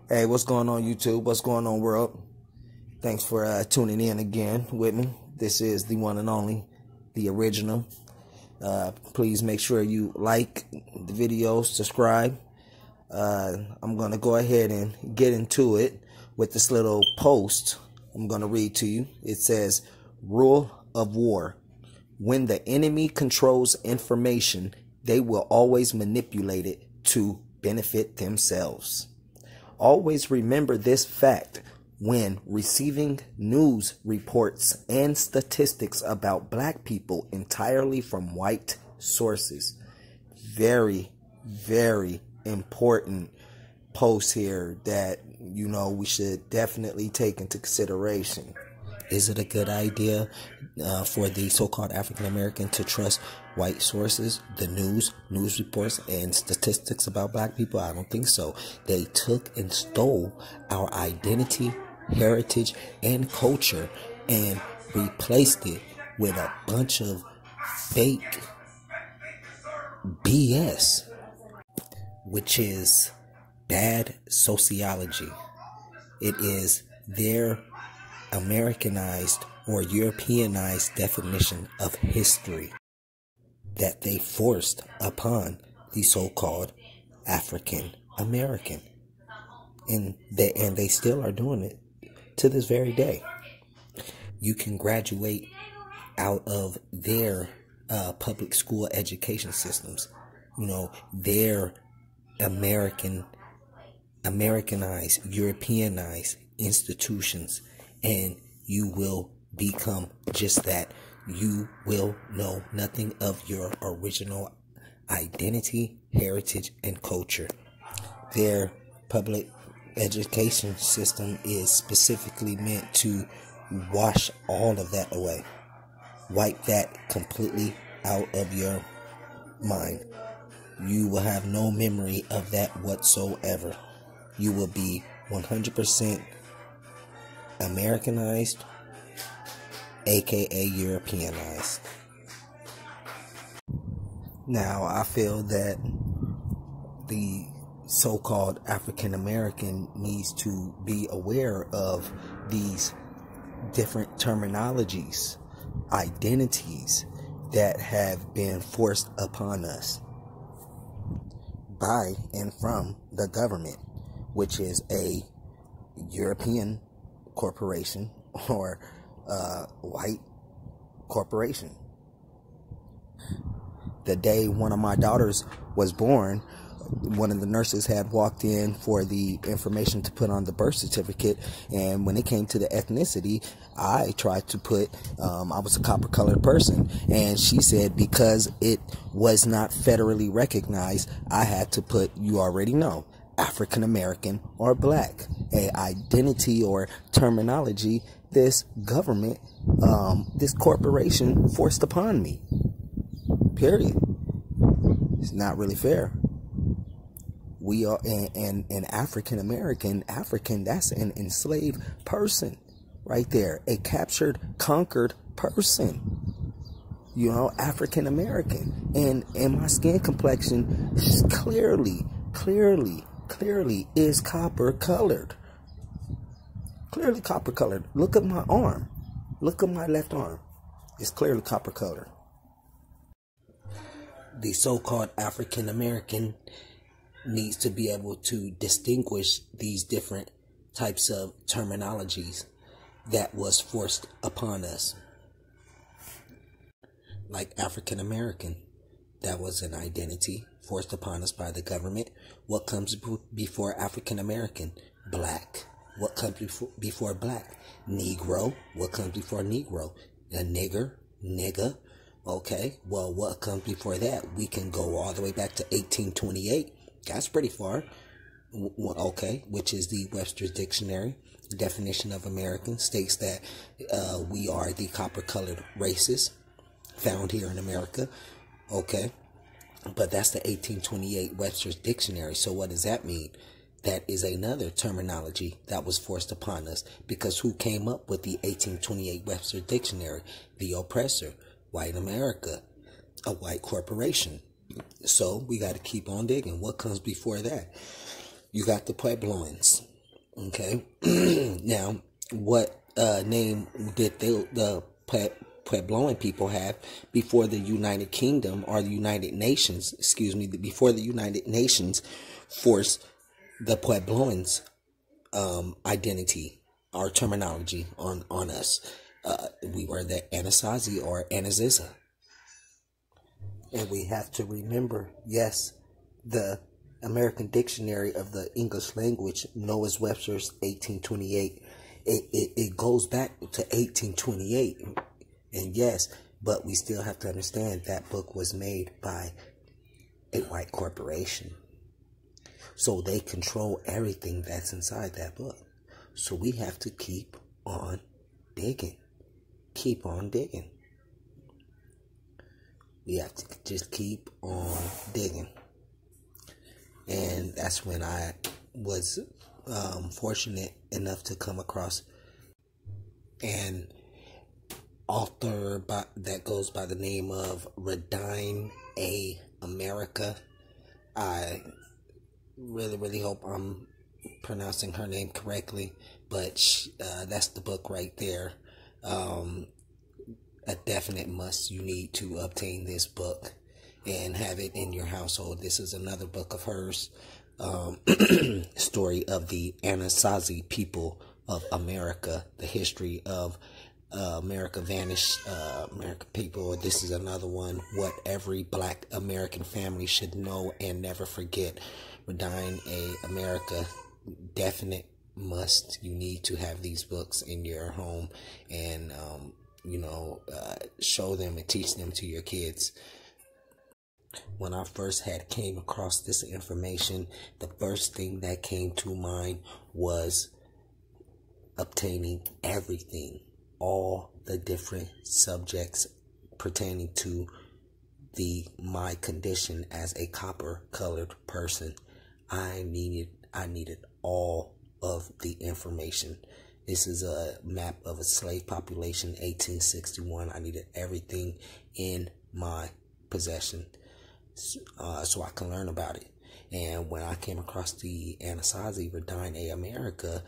Hey, what's going on, YouTube? What's going on, world? Thanks for tuning in again with me. This is the one and only, the original. Please make sure you like the video, subscribe. I'm going to go ahead and get into it with this little post I'm going to read to you. It says, Rule of War. When the enemy controls information, they will always manipulate it to benefit themselves. Always remember this fact when receiving news reports and statistics about black people entirely from white sources. Very, very important post here that, we should definitely take into consideration. Is it a good idea for the so-called African American to trust white sources, the news reports, and statistics about black people? I don't think so. They took and stole our identity, heritage, and culture and replaced it with a bunch of fake BS, which is bad sociology. It is their Americanized or Europeanized definition of history that they forced upon the so-called African American, and they still are doing it to this very day. You can graduate out of their public school education systems, their Americanized, Europeanized institutions, and you will become just that. You will know nothing of your original identity, heritage, and culture. Their public education system is specifically meant to wash all of that away. Wipe that completely out of your mind. You will have no memory of that whatsoever. You will be 100% Americanized, aka Europeanized. Now, I feel that the so-called African American needs to be aware of these different terminologies, identities that have been forced upon us by and from the government, which is a European corporation or white corporation. The day one of my daughters was born, one of the nurses had walked in for the information to put on the birth certificate, and when it came to the ethnicity, I tried to put I was a copper colored person, and she said because it was not federally recognized, I had to put, you already know, African American or black, a identity or terminology this government, this corporation forced upon me. Period. It's not really fair. We are an African American. African, that's an enslaved person right there. A captured, conquered person. African American. And my skin complexion is clearly is copper colored. Clearly copper colored. Look at my arm. Look at my left arm. It's clearly copper colored. The so-called African American needs to be able to distinguish these different types of terminologies that was forced upon us. Like African American, that was an identity forced upon us by the government. What comes before African American? Black. What comes before black? Negro. What comes before Negro? A nigger. Nigga. Okay. Well, what comes before that? We can go all the way back to 1828. That's pretty far. Okay. Which is the Webster's Dictionary. Definition of American states that we are the copper-colored races found here in America. Okay. But that's the 1828 Webster's Dictionary. So what does that mean? That is another terminology that was forced upon us, because who came up with the 1828 Webster Dictionary? The oppressor, white America, a white corporation. So we got to keep on digging. What comes before that? You got the Puebloans. Okay. Now, what name did the Puebloan people have before the United Kingdom or the United Nations, excuse me, before the United Nations forced the Puebloans' identity or terminology on us? We were the Anasazi or Anasazi. And we have to remember, yes, the American Dictionary of the English Language, Noah Webster's 1828, it goes back to 1828. And yes, but we still have to understand that book was made by a white corporation. So they control everything that's inside that book. So we have to keep on digging. Keep on digging. We have to just keep on digging. And that's when I was fortunate enough to come across an author that goes by the name of Radine A. America. I really hope I'm pronouncing her name correctly, but that's the book right there. A definite must. You need to obtain this book and have it in your household. This is another book of hers, story of the Anasazi people of America, the history of America vanished, American people. This is another one, what every black American family should know and never forget. Radine A. America, definite must. You need to have these books in your home and show them and teach them to your kids. When I first came across this information, the first thing that came to mind was obtaining everything, all the different subjects pertaining to my condition as a copper-colored person. I needed all of the information. This is a map of a slave population, 1861. I needed everything in my possession so I can learn about it. And when I came across the Anasazi Radine A. America,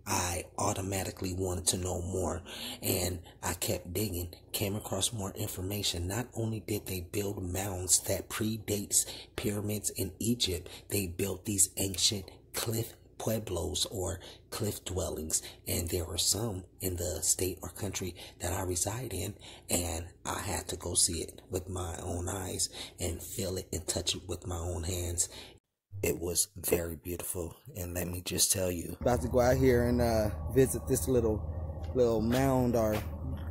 I automatically wanted to know more, and I kept digging, came across more information. Not only did they build mounds that predates pyramids in Egypt, they built these ancient cliff pueblos or cliff dwellings, and there were some in the state or country that I reside in, and I had to go see it with my own eyes and feel it and touch it with my own hands. It was very beautiful, and let me just tell you, about to go out here and visit this little mound, or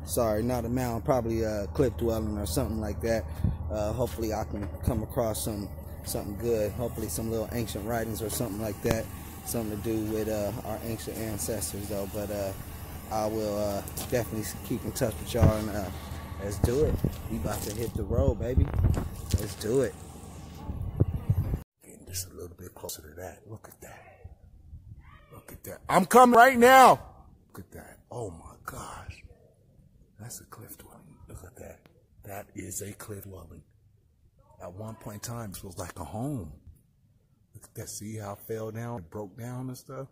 sorry, not a mound, probably a cliff dwelling or something like that. Hopefully I can come across something good, hopefully some little ancient writings or something like that, something to do with our ancient ancestors though. But I will definitely keep in touch with y'all, and let's do it. We about to hit the road, baby. Let's do it. Just a little bit closer to that. Look at that. Look at that. I'm coming right now. Look at that. Oh my gosh. That's a cliff dwelling. Look at that. That is a cliff dwelling. At one point in time, this was like a home. Look at that. See how it fell down? It broke down and stuff.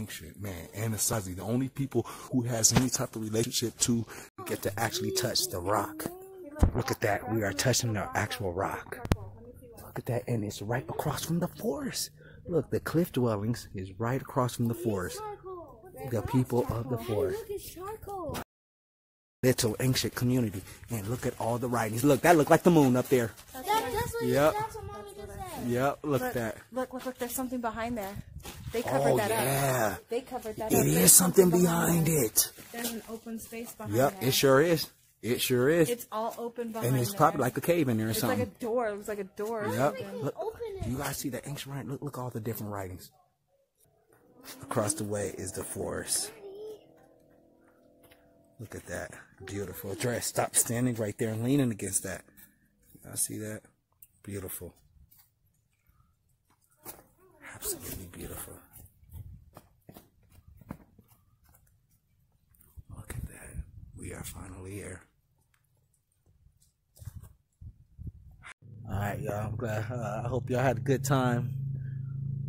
Shit, man. Anasazi, the only people who has any type of relationship to get to actually touch the rock. Look at that. We are touching the actual rock. Look at that, and it's right across from the forest. Look, the cliff dwellings is right across from the forest. The people of the forest. Little ancient community. And look at all the writings. Look, that looked like the moon up there. That's what Yep. that's what Mommy just said. Yep, look at that. Look, there's something behind there. They covered that yeah. up. They covered that It up. is There's something behind it. There's an open space behind Yep, there. it sure is. It sure is. It's all open behind And it's there. probably like a cave in there or It's something. like a door. It looks like a door. Yep. Open. Look, you guys see the ancient writing? Look all the different writings. Across the way is the forest. Look at that. Beautiful dress. Stop standing right there and leaning against that. Y'all see that? Beautiful. Absolutely beautiful. Look at that. We are finally here. Alright, y'all. I'm glad. I hope y'all had a good time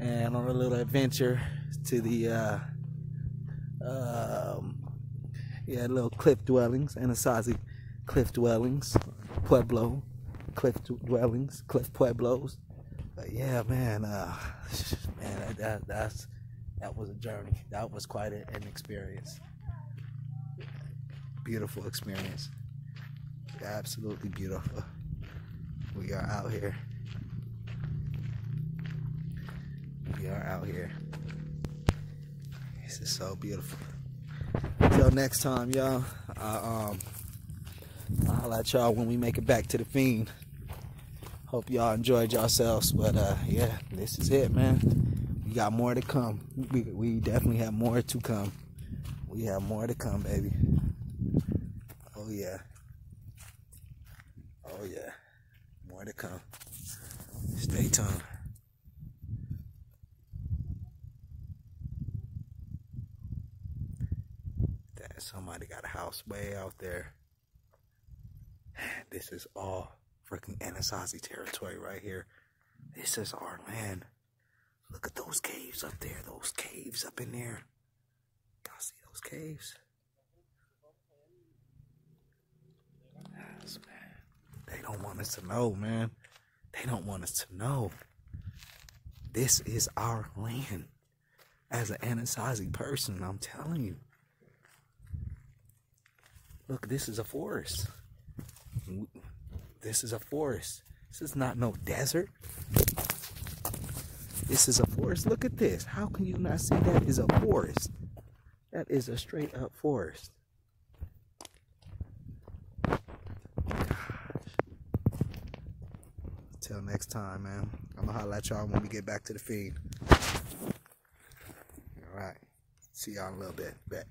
and on a little adventure to the little cliff dwellings, Anasazi cliff dwellings, Pueblo cliff dwellings, cliff pueblos. Yeah, man, that was a journey. That was quite an experience. Beautiful experience. Absolutely beautiful. We are out here. We are out here. This is so beautiful. Till next time, y'all. I'll let y'all when we make it back to the Fiend. Hope y'all enjoyed yourselves. But yeah, this is it, man. We got more to come. We definitely have more to come. We have more to come, baby. Oh yeah. Oh yeah. More to come. Stay tuned. Somebody got a house way out there. This is all freaking Anasazi territory right here. This is our land. Look at those caves up there. Those caves up in there. Y'all see those caves? Yes, man. They don't want us to know, man. They don't want us to know. This is our land. As an Anasazi person, I'm telling you. Look, this is a forest. This is a forest. This is not no desert. This is a forest. Look at this. How can you not see that is a forest? That is a straight up forest. Gosh. Till next time, man. I'm gonna holler at y'all when we get back to the Fiend. Alright. See y'all in a little bit. Bet.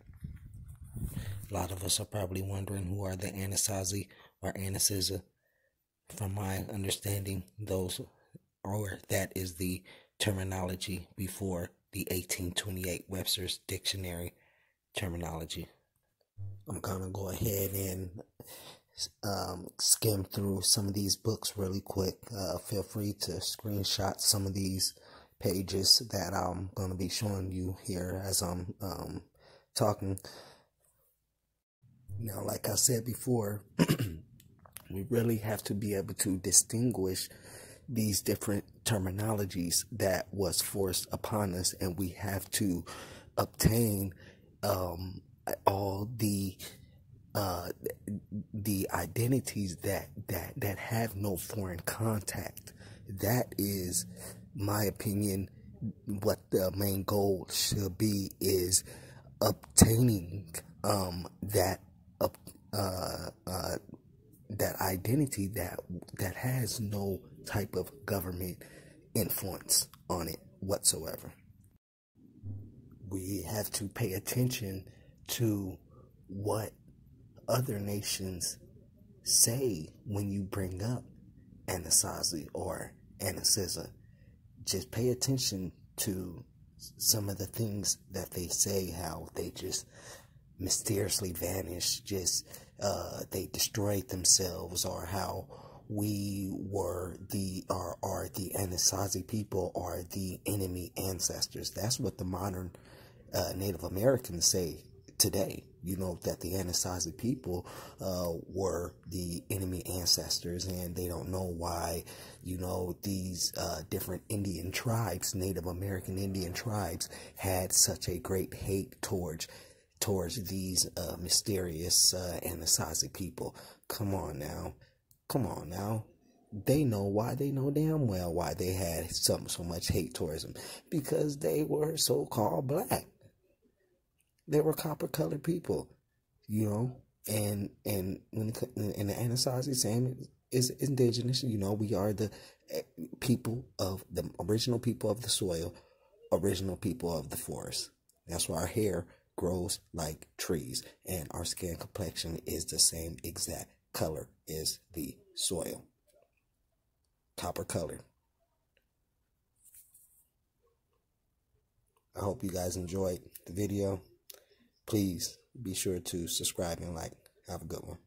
A lot of us are probably wondering who are the Anasazi or Anasazi. From my understanding, that is the terminology before the 1828 Webster's Dictionary terminology. I'm gonna go ahead and skim through some of these books really quick. Feel free to screenshot some of these pages that I'm gonna be showing you here as I'm talking. Now, like I said before, we really have to be able to distinguish these different terminologies that was forced upon us, and we have to obtain all the identities that have no foreign contact. That is, my opinion, what the main goal should be, is obtaining that identity that has no type of government influence on it whatsoever. We have to pay attention to what other nations say when you bring up Anasazi or Anasazi. Just pay attention to some of the things that they say, how they just mysteriously vanish, just they destroyed themselves, or how we were the Anasazi people are the enemy ancestors. That's what the modern Native Americans say today. You know, that the Anasazi people were the enemy ancestors, and they don't know why, you know, these different Indian tribes, Native American Indian tribes, had such a great hate towards these mysterious Anasazi people. Come on now. They know why. They know damn well why they had so much hate towards them. Because they were so-called black. They were copper-colored people, you know. And when the Anasazi, same is indigenous. You know, we are the people of the original people of the soil, original people of the forest. That's why our hair grows like trees, and our skin complexion is the same exact color as the soil. Copper colored. I hope you guys enjoyed the video. Please be sure to subscribe and like. Have a good one.